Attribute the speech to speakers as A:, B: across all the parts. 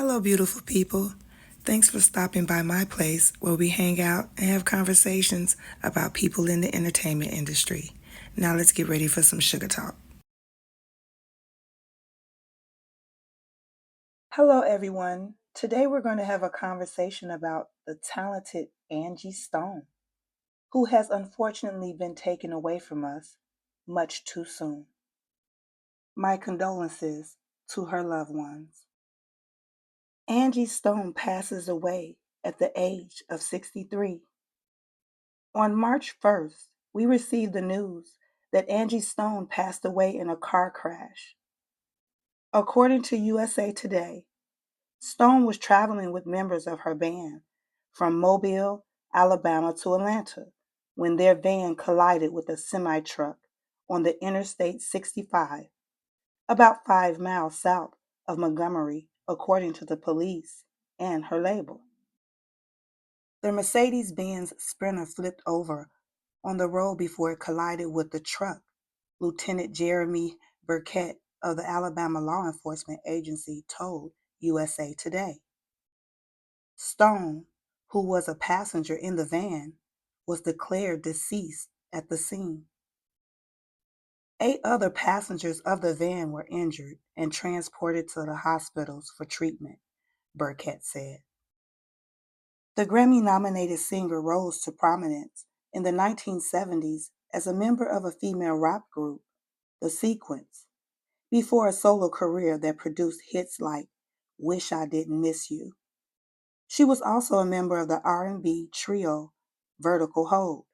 A: Hello, beautiful people. Thanks for stopping by my place where we hang out and have conversations about people in the entertainment industry. Now let's get ready for some Suga Talk. Hello, everyone. Today we're going to have a conversation about the talented Angie Stone, who has unfortunately been taken away from us much too soon. My condolences to her loved ones. Angie Stone passes away at the age of 63. On March 1st, we received the news that Angie Stone passed away in a car crash. According to USA Today, Stone was traveling with members of her band from Mobile, Alabama to Atlanta when their van collided with a semi truck on the Interstate 65, about 5 miles south of Montgomery, according to the police and her label. The Mercedes Benz Sprinter flipped over on the road before it collided with the truck, Lieutenant Jeremy Burkett of the Alabama Law Enforcement Agency told USA Today. Stone, who was a passenger in the van, was declared deceased at the scene. 8 other passengers of the van were injured and transported to the hospitals for treatment, Burkett said. The Grammy nominated singer rose to prominence in the 1970s as a member of a female rock group, The Sequence, before a solo career that produced hits like Wish I Didn't Miss You. She was also a member of the R&B trio Vertical Hold.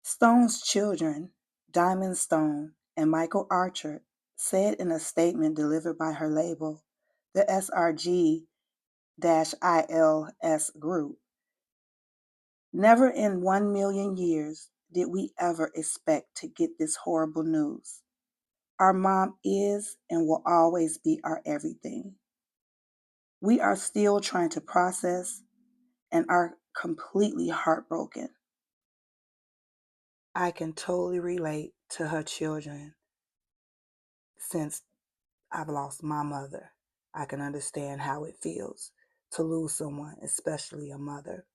A: Stone's children, Diamond Stone and Michael Archer, said in a statement delivered by her label, the SRG-ILS Group, "Never in 1,000,000 years did we ever expect to get this horrible news. Our mom is and will always be our everything. We are still trying to process and are completely heartbroken." I can totally relate to her children since I've lost my mother. I can understand how it feels to lose someone, especially a mother.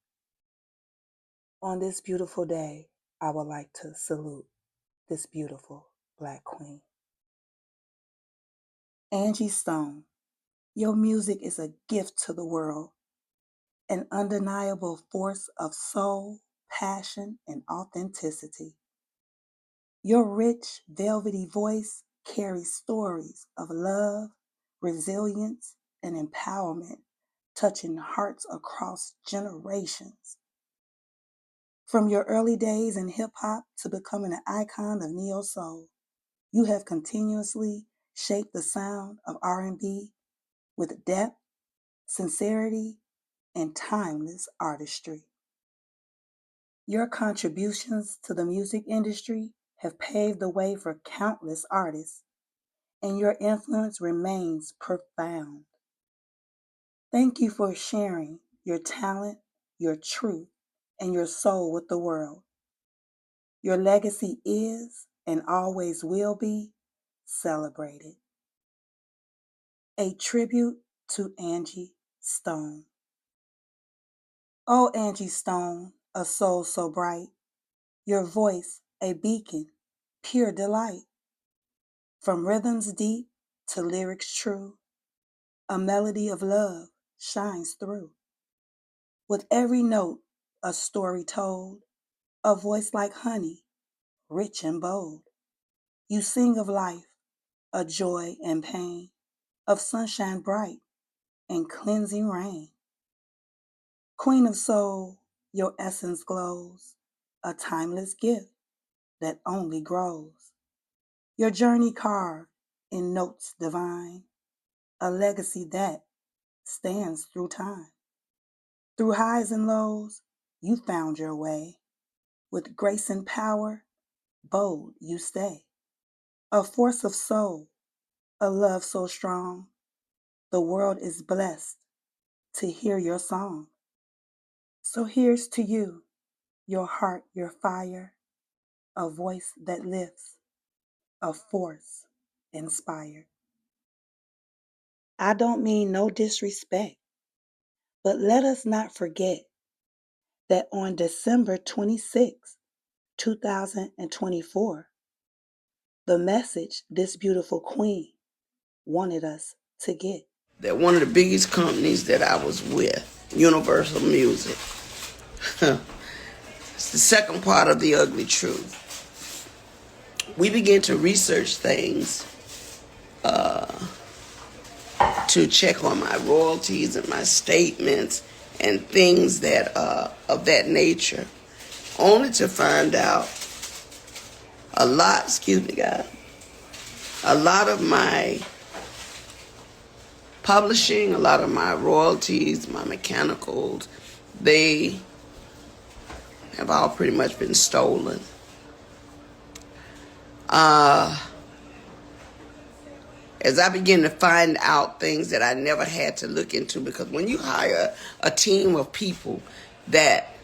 A: On this beautiful day, I would like to salute this beautiful Black queen. Angie Stone, your music is a gift to the world, an undeniable force of soul, passion, and authenticity. Your rich, velvety voice carries stories of love, resilience, and empowerment, touching hearts across generations. From your early days in hip hop to becoming an icon of neo soul, you have continuously shaped the sound of R&B with depth, sincerity, and timeless artistry. Your contributions to the music industry have paved the way for countless artists, and your influence remains profound. Thank you for sharing your talent, your truth, and your soul with the world. Your legacy is and always will be celebrated. A tribute to Angie Stone. Oh, Angie Stone, a soul so bright, your voice a beacon, pure delight. From rhythms deep to lyrics true, a melody of love shines through. With every note, a story told, a voice like honey, rich and bold. You sing of life, a joy and pain, of sunshine bright and cleansing rain. Queen of soul, your essence glows, a timeless gift that only grows. Your journey carved in notes divine, a legacy that stands through time. Through highs and lows, you found your way. With grace and power, bold you stay. A force of soul, a love so strong, the world is blessed to hear your song. So here's to you, your heart, your fire, a voice that lifts, a force inspired. I don't mean no disrespect, but let us not forget that on December 26, 2024, the message this beautiful queen wanted us to get.
B: That one of the biggest companies that I was with, Universal Music, it's the second part of the ugly truth. We began to research things to check on my royalties and my statements and things that of that nature, only to find out a lot. Excuse me, guys. A lot of my publishing, a lot of my royalties, my mechanicals, they have all pretty much been stolen. As I begin to find out things that I never had to look into, because when you hire a team of people that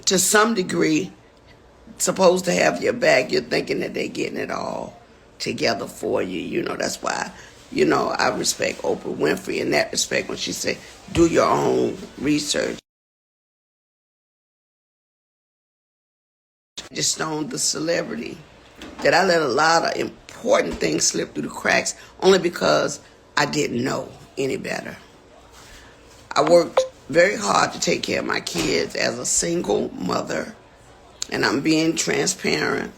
B: to some degree supposed to have your back, you're thinking that they're getting it all together for you. You know, that's why, I respect Oprah Winfrey in that respect when she said, do your own research. Just Stone, the celebrity, that I let a lot of important things slip through the cracks only because I didn't know any better. I worked very hard to take care of my kids as a single mother, and I'm being transparent.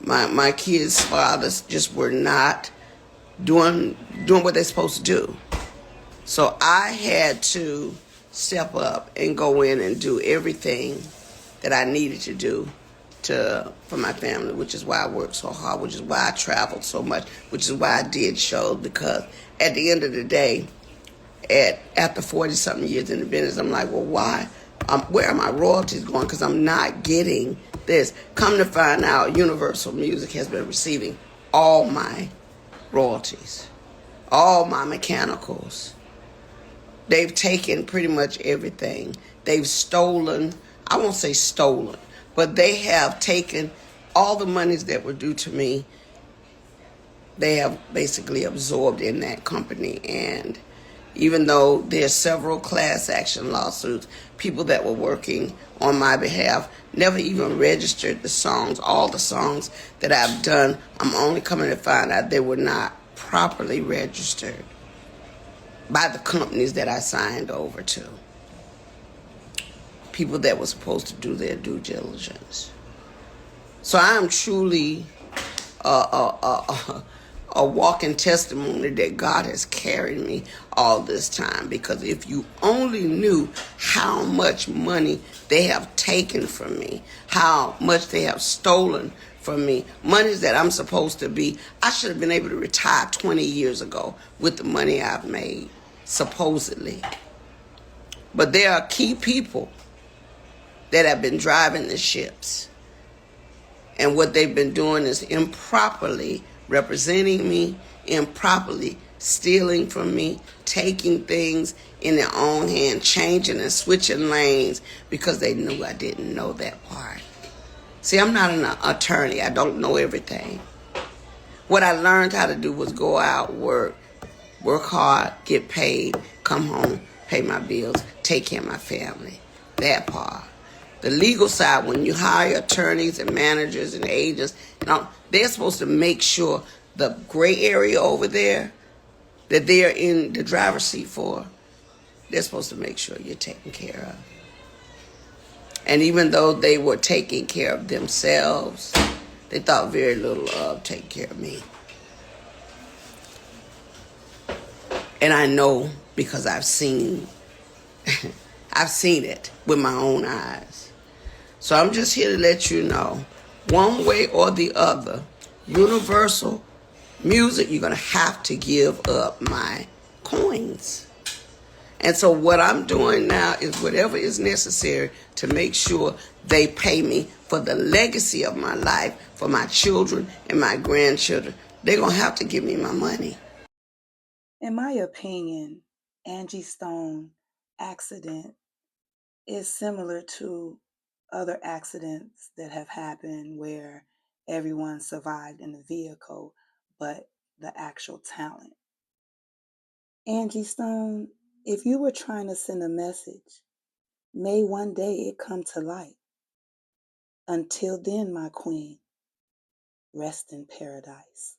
B: My kids' fathers just were not doing what they're supposed to do. So I had to step up and go in and do everything that I needed to do for my family, which is why I worked so hard, which is why I traveled so much, which is why I did shows, because at the end of the day, after 40-something years in the business, I'm like, well, why? Where are my royalties going? Because I'm not getting this. Come to find out, Universal Music has been receiving all my royalties, all my mechanicals. They've taken pretty much everything. They've stolen, I won't say stolen, but they have taken all the monies that were due to me. They have basically absorbed in that company. And even though there's several class action lawsuits, people that were working on my behalf never even registered the songs. All the songs that I've done, I'm only coming to find out they were not properly registered by the companies that I signed over to. People that were supposed to do their due diligence. So I am truly a walking testimony that God has carried me all this time. Because if you only knew how much money they have taken from me, how much they have stolen from me, monies that I'm supposed to be, I should have been able to retire 20 years ago with the money I've made, supposedly. But there are key people that have been driving the ships. And what they've been doing is improperly representing me, improperly stealing from me, taking things in their own hand, changing and switching lanes because they knew I didn't know that part. See, I'm not an attorney. I don't know everything. What I learned how to do was go out, work hard, get paid, come home, pay my bills, take care of my family. That part. The legal side, when you hire attorneys and managers and agents, they're supposed to make sure the gray area over there that they're in the driver's seat for, they're supposed to make sure you're taken care of. And even though they were taking care of themselves, they thought very little of taking care of me. And I know because I've seen it with my own eyes. So I'm just here to let you know, one way or the other, Universal Music, you're going to have to give up my coins. And so what I'm doing now is whatever is necessary to make sure they pay me for the legacy of my life, for my children and my grandchildren. They're going to have to give me my money.
A: In my opinion, Angie Stone accident is similar to other accidents that have happened where everyone survived in the vehicle, but the actual talent Angie Stone, if you were trying to send a message, may one day it come to light. Until then, my queen, rest in paradise.